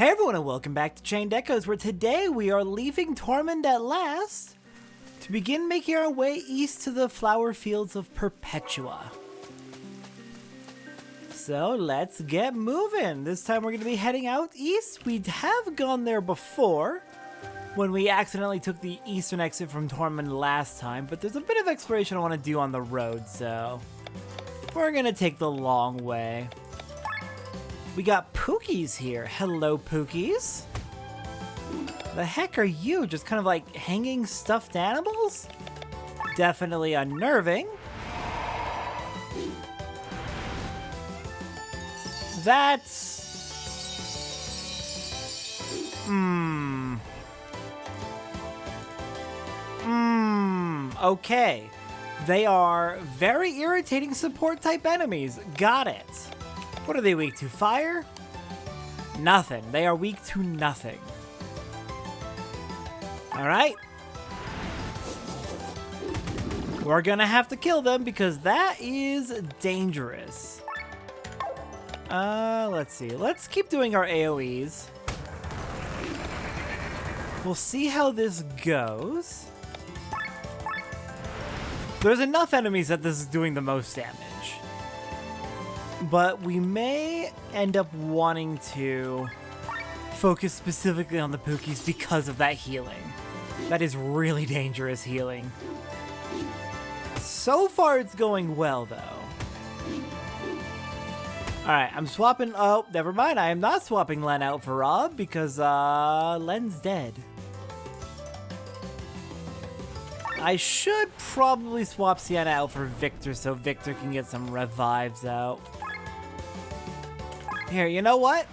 Hey everyone and welcome back to Chained Echoes, where today we are leaving Tormund at last to begin making our way east to the Flower Fields of Perpetua. So let's get moving. This time we're going to be heading out east. We have gone there before when we accidentally took the eastern exit from Tormund last time, but there's a bit of exploration I want to do on the road, so we're going to take the long way. We got Pookies here. Hello, Pookies. The heck are you? Just kind of like hanging stuffed animals? Definitely unnerving. That's... Okay. They are very irritating support type enemies. Got it. What are they weak to? Fire? Nothing. They are weak to nothing. Alright. We're gonna have to kill them because that is dangerous. Let's see. Let's keep doing our AoEs. We'll see how this goes. There's enough enemies that this is doing the most damage. But we may end up wanting to focus specifically on the Pookies because of that healing. That is really dangerous healing. So far it's going well though. Alright, I'm swapping... Oh, never mind. I am not swapping Len out for Rob because Len's dead. I should probably swap Sienna out for Victor so Victor can get some revives out. Here, you know what?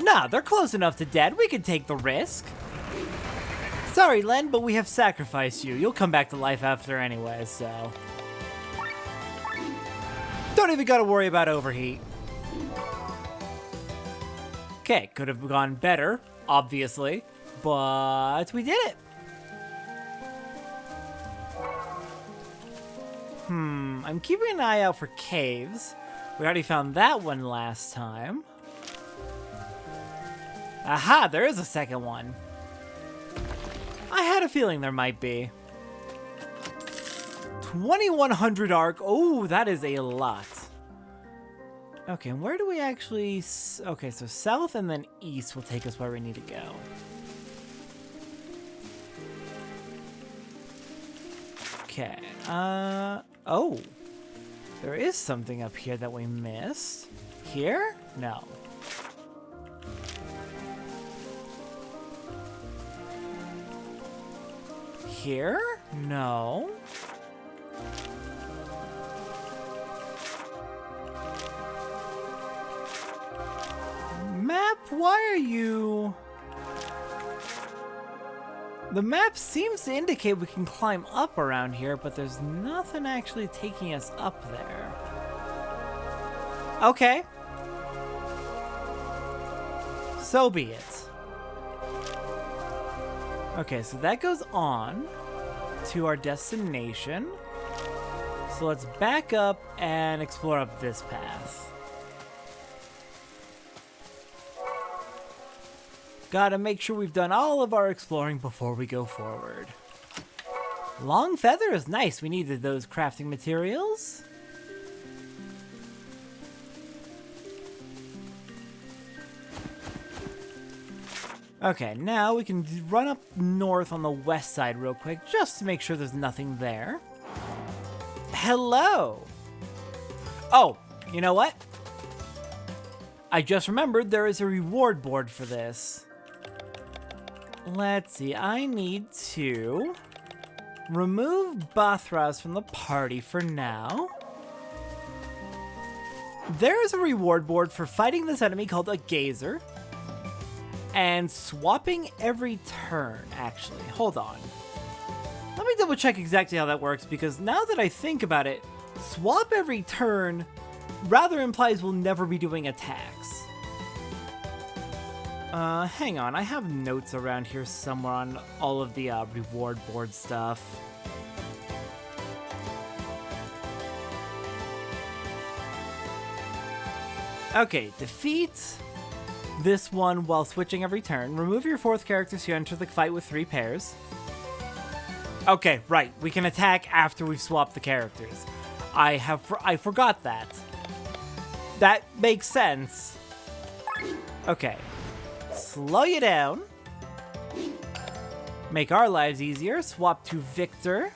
Nah, they're close enough to dead. We can take the risk. Sorry, Len, but we have sacrificed you. You'll come back to life after anyway, so... Don't even gotta worry about overheat. Okay, could have gone better, obviously, but we did it. I'm keeping an eye out for caves. We already found that one last time. Aha, there is a second one. I had a feeling there might be. 2100 arc. Oh, that is a lot. Okay, and where do we actually... Okay, so south and then east will take us where we need to go. Okay, oh. There is something up here that we missed. Here? No. Here? No. Map, why are you... The map seems to indicate we can climb up around here, but there's nothing actually taking us up there. Okay. So be it. Okay, so that goes on to our destination. So let's back up and explore up this path. Gotta make sure we've done all of our exploring before we go forward. Long feather is nice. We needed those crafting materials. Okay, now we can run up north on the west side real quick just to make sure there's nothing there. Hello! Oh, you know what? I just remembered there is a reward board for this. Let's see, I need to remove Bathras from the party for now. There is a reward board for fighting this enemy called a Gazer. And swapping every turn, actually. Hold on. Let me double check exactly how that works, because now that I think about it, swap every turn rather implies we'll never be doing attacks. Hang on, I have notes around here somewhere on all of the reward board stuff. Okay, defeat this one while switching every turn. Remove your 4th character so you enter the fight with 3 pairs. Okay, right. We can attack after we've swapped the characters. I forgot that. That makes sense. Okay. Slow you down. Make our lives easier. Swap to Victor.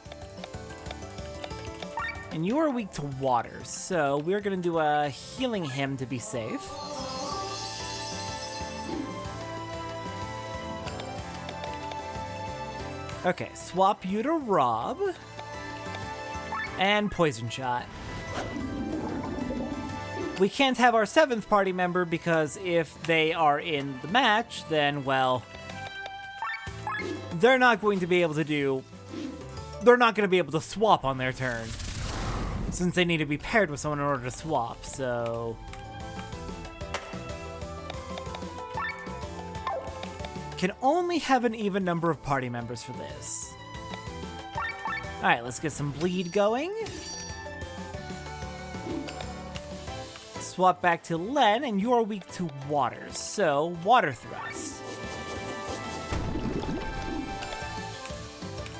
And you are weak to water, so we're going to do a healing hymn to be safe. Okay, swap you to Rob. And Poison Shot. We can't have our 7th party member because if they are in the match, then, well, they're not going to be able to swap on their turn. Since they need to be paired with someone in order to swap, so... Can only have an even number of party members for this. Alright, let's get some bleed going. Swap back to Len, and you're weak to water, so Water Thrust.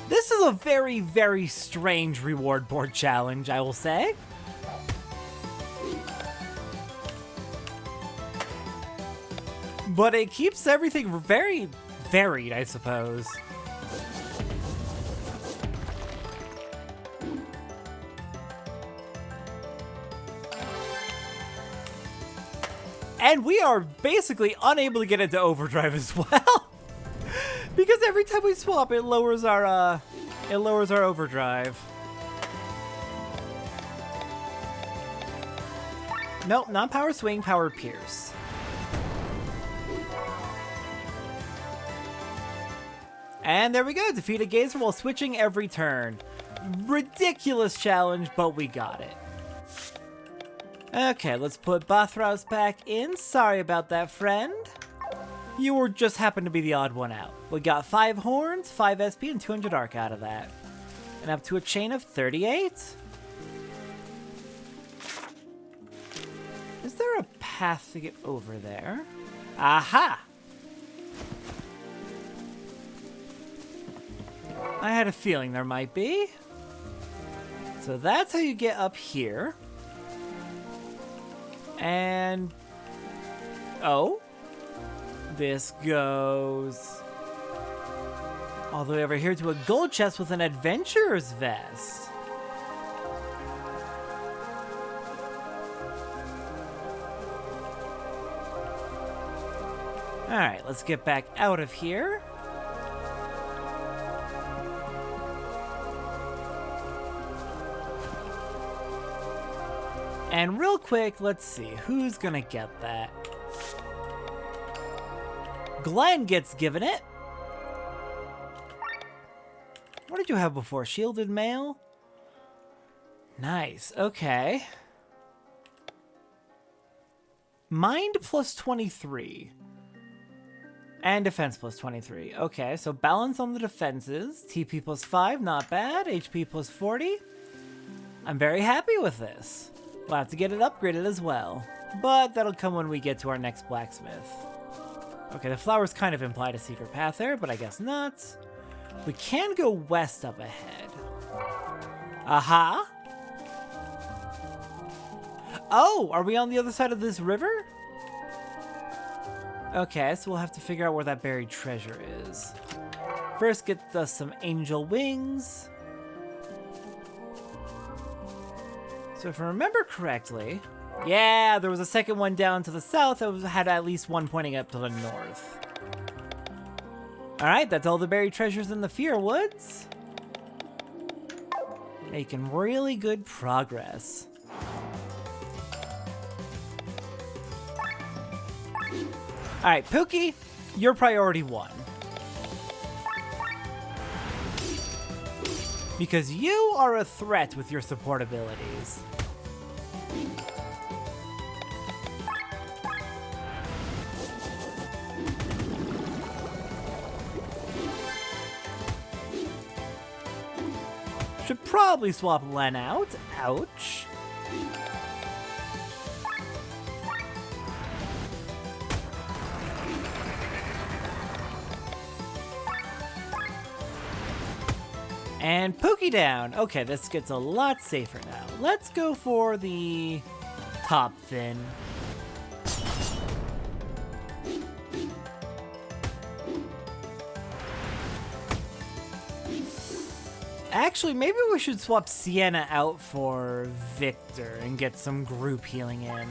This is a very, very strange reward board challenge, I will say. But it keeps everything very varied, I suppose. And we are basically unable to get into overdrive as well. Because every time we swap, it lowers our overdrive. Nope, not power swing, power pierce. And there we go, defeat a Gazer while switching every turn. Ridiculous challenge, but we got it. Okay, let's put Bathrouse back in. Sorry about that, friend. You were just happened to be the odd one out. We got 5 horns, 5 SP, and 200 arc out of that. And up to a chain of 38. Is there a path to get over there? Aha! I had a feeling there might be. So that's how you get up here. And... oh. This goes all the way over here to a gold chest with an adventurer's vest. Alright, let's get back out of here. And real quick, let's see, who's gonna get that? Glenn gets given it. What did you have before? Shielded mail? Nice, okay. Mind plus 23. And defense plus 23. Okay, so balance on the defenses. TP plus 5, not bad. HP plus 40. I'm very happy with this. We'll have to get it upgraded as well. But that'll come when we get to our next blacksmith. Okay, the flowers kind of implied a secret path there, but I guess not. We can go west up ahead. Aha! Oh, are we on the other side of this river? Okay, so we'll have to figure out where that buried treasure is. First, get us some angel wings. So if I remember correctly, yeah, there was a second one down to the south that had at least one pointing up to the north. Alright, that's all the buried treasures in the Fiorwoods. Making really good progress. Alright, Pookie, you're priority 1. Because you are a threat with your support abilities. Should probably swap Len out. Ouch. And Pookie down. Okay, this gets a lot safer now. Let's go for the top fin. Actually, maybe we should swap Sienna out for Victor and get some group healing in.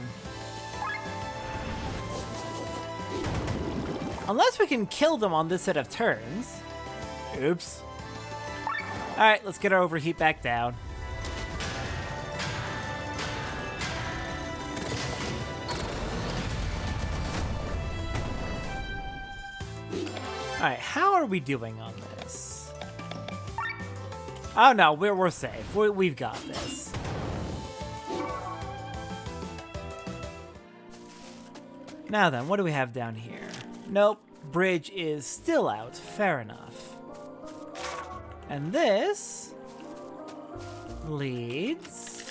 Unless we can kill them on this set of turns. Oops. Alright, let's get our overheat back down. Alright, how are we doing on this? Oh no, we're safe. We've got this. Now then, what do we have down here? Nope, bridge is still out. Fair enough. And this leads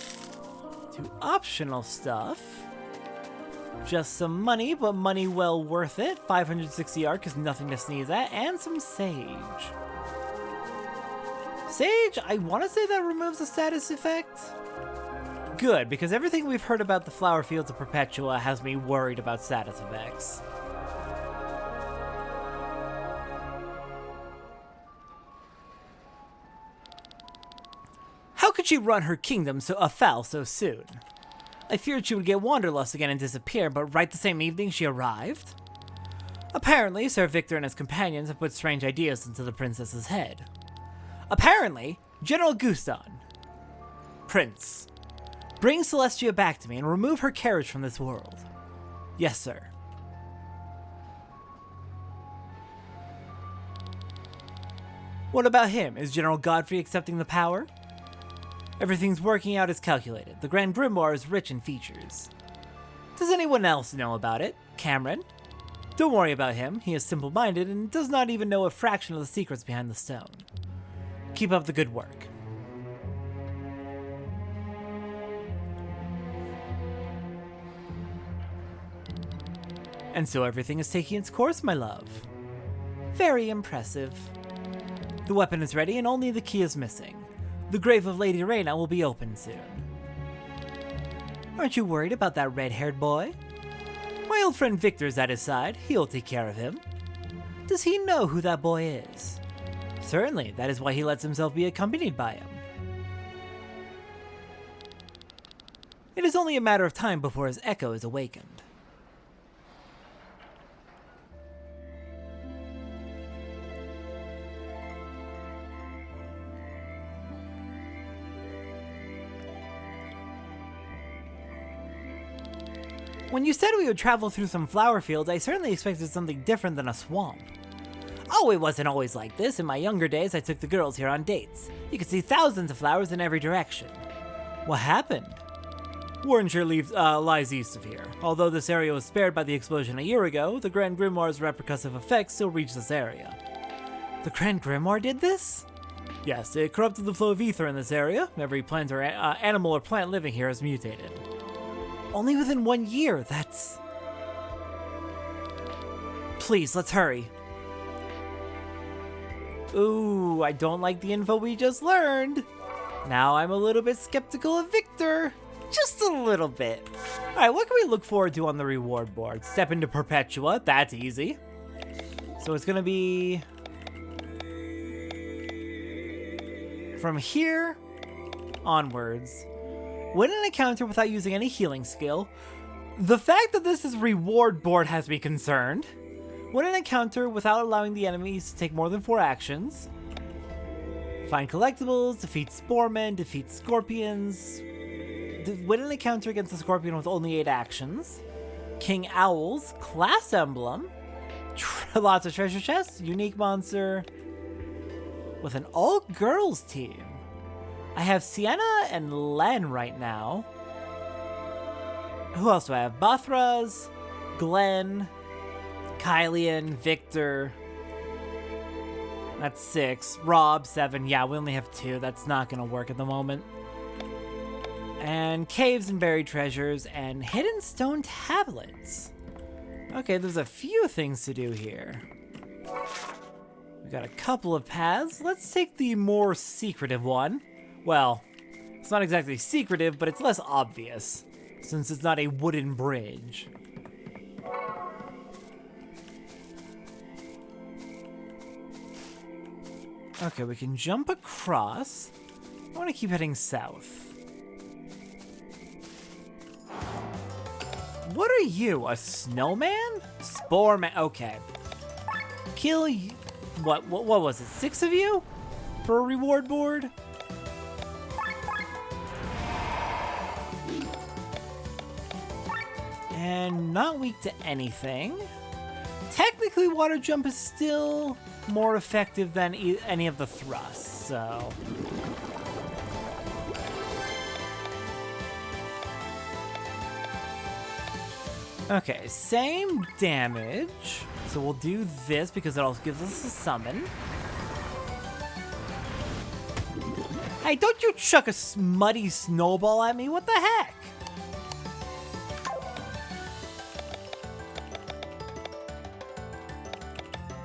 to optional stuff. Just some money, but money well worth it. 560 arc is nothing to sneeze at. And some sage. Sage, I want to say that removes a status effect. Good, because everything we've heard about the Flower Fields of Perpetua has me worried about status effects. How could she run her kingdom so afoul so soon? I feared she would get wanderlust again and disappear, but right the same evening she arrived? Apparently, Sir Victor and his companions have put strange ideas into the princess's head. Apparently, General Guston. Prince, bring Celestia back to me and remove her carriage from this world. Yes, sir. What about him? Is General Godfrey accepting the power? Everything's working out as calculated. The Grand Grimoire is rich in features. Does anyone else know about it? Cameron? Don't worry about him. He is simple-minded and does not even know a fraction of the secrets behind the stone. Keep up the good work. And so everything is taking its course, my love. Very impressive. The weapon is ready and only the key is missing. The grave of Lady Reyna will be open soon. Aren't you worried about that red-haired boy? My old friend Victor is at his side. He'll take care of him. Does he know who that boy is? Certainly, that is why he lets himself be accompanied by him. It is only a matter of time before his echo is awakened. When you said we would travel through some flower fields, I certainly expected something different than a swamp. Oh, it wasn't always like this. In my younger days, I took the girls here on dates. You could see thousands of flowers in every direction. What happened? Warrenshire lies east of here. Although this area was spared by the explosion a year ago, the Grand Grimoire's repercussive effects still reach this area. The Grand Grimoire did this? Yes, it corrupted the flow of ether in this area. Every plant or animal or plant living here has mutated. Only within 1 year, that's... Please, let's hurry. Ooh, I don't like the info we just learned. Now I'm a little bit skeptical of Victor. Just a little bit. Alright, what can we look forward to on the reward board? Step into Perpetua, that's easy. So it's gonna be... from here onwards. Win an encounter without using any healing skill. The fact that this is reward board has me concerned. Win an encounter without allowing the enemies to take more than 4 actions. Find collectibles, defeat Sporemen, defeat Scorpions. Win an encounter against the Scorpion with only 8 actions. King Owls, class emblem. Lots of treasure chests, unique monster. With an all-girls team. I have Sienna and Len right now. Who else do I have? Bothraz, Glenn, Kylian, Victor. That's 6. Rob, 7. Yeah, we only have 2. That's not going to work at the moment. And caves and buried treasures and hidden stone tablets. Okay, there's a few things to do here. We got a couple of paths. Let's take the more secretive one. Well, it's not exactly secretive, but it's less obvious, since it's not a wooden bridge. Okay, we can jump across. I want to keep heading south. What are you, a snowman? Spore man, okay. Kill you, what was it, 6 of you? For a reward board? And not weak to anything. Technically, water jump is still more effective than any of the thrusts, so... Okay, same damage. So we'll do this because it also gives us a summon. Hey, don't you chuck a muddy snowball at me, what the heck?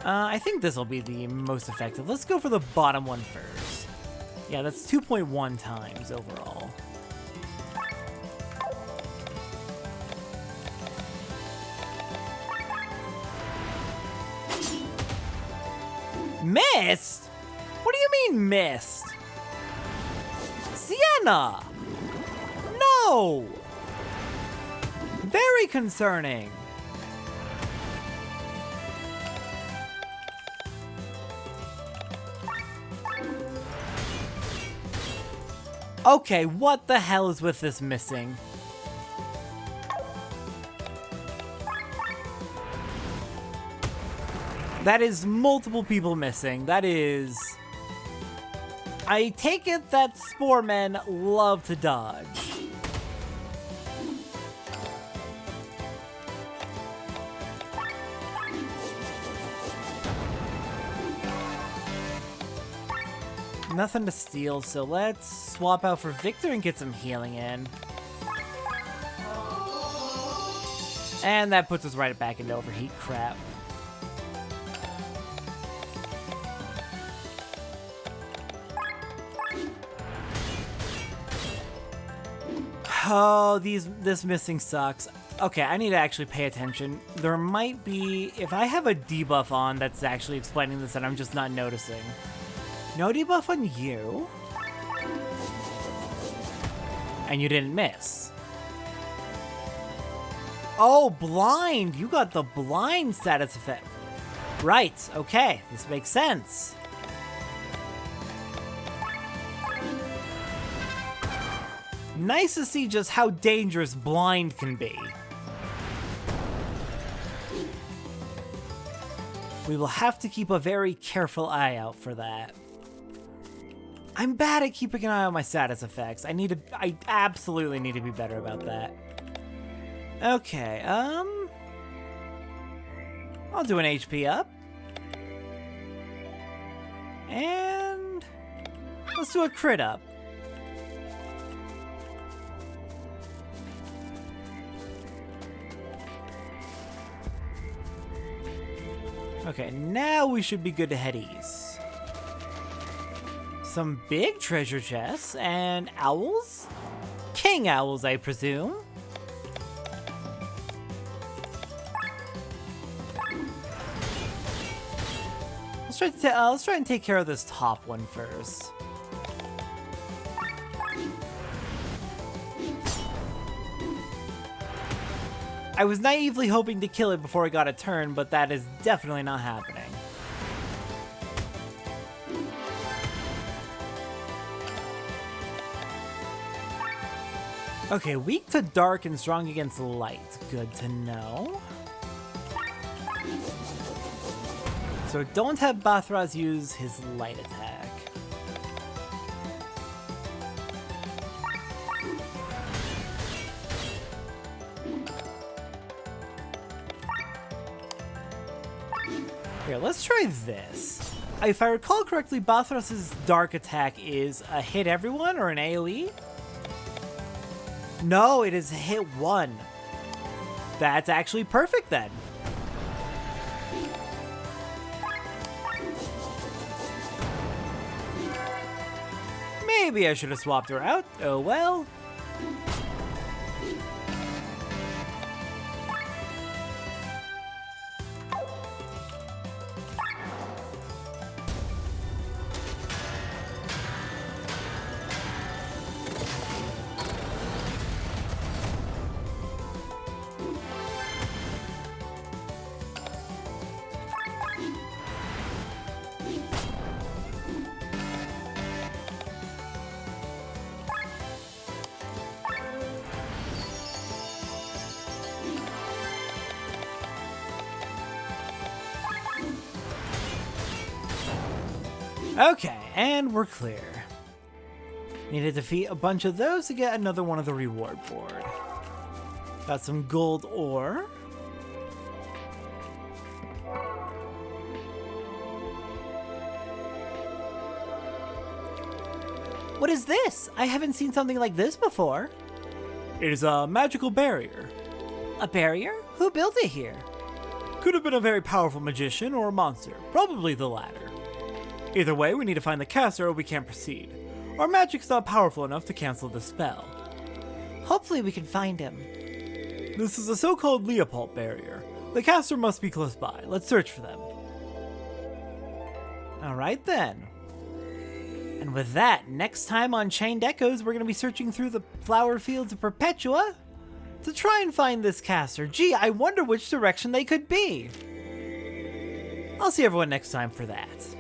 I think this will be the most effective. Let's go for the bottom one first. Yeah, that's 2.1 times overall. Missed? What do you mean missed? Sienna! No! Very concerning. Okay, what the hell is with this missing? That is multiple people missing. That is... I take it that spore men love to dodge. Nothing to steal, so let's swap out for Victor and get some healing in. And that puts us right back into overheat crap. Oh, this missing sucks. Okay, I need to actually pay attention. There might be, if I have a debuff on that's actually explaining this and I'm just not noticing. No debuff on you. And you didn't miss. Oh, blind! You got the blind status effect. Right, okay, this makes sense. Nice to see just how dangerous blind can be. We will have to keep a very careful eye out for that. I'm bad at keeping an eye on my status effects. I absolutely need to be better about that. Okay, I'll do an HP up. And let's do a crit up. Okay, now we should be good to head east. Some big treasure chests and owls? King owls, I presume. Let's try and take care of this top one first. I was naively hoping to kill it before I got a turn, but that is definitely not happening. Okay, weak to dark and strong against light. Good to know. So don't have Bathraz use his light attack. Here, let's try this. If I recall correctly, Bathraz's dark attack is a hit everyone or an AoE? No, it is a hit one. That's actually perfect then. Maybe I should have swapped her out. Oh well. Okay, and we're clear. Need to defeat a bunch of those to get another one of the reward board. Got some gold ore. What is this? I haven't seen something like this before. It is a magical barrier. A barrier? Who built it here? Could have been a very powerful magician or a monster. Probably the latter. Either way, we need to find the caster or we can't proceed. Our magic's not powerful enough to cancel the spell. Hopefully we can find him. This is a so-called Leopold barrier. The caster must be close by. Let's search for them. Alright then. And with that, next time on Chained Echoes, we're going to be searching through the Flower Fields of Perpetua to try and find this caster. Gee, I wonder which direction they could be. I'll see everyone next time for that.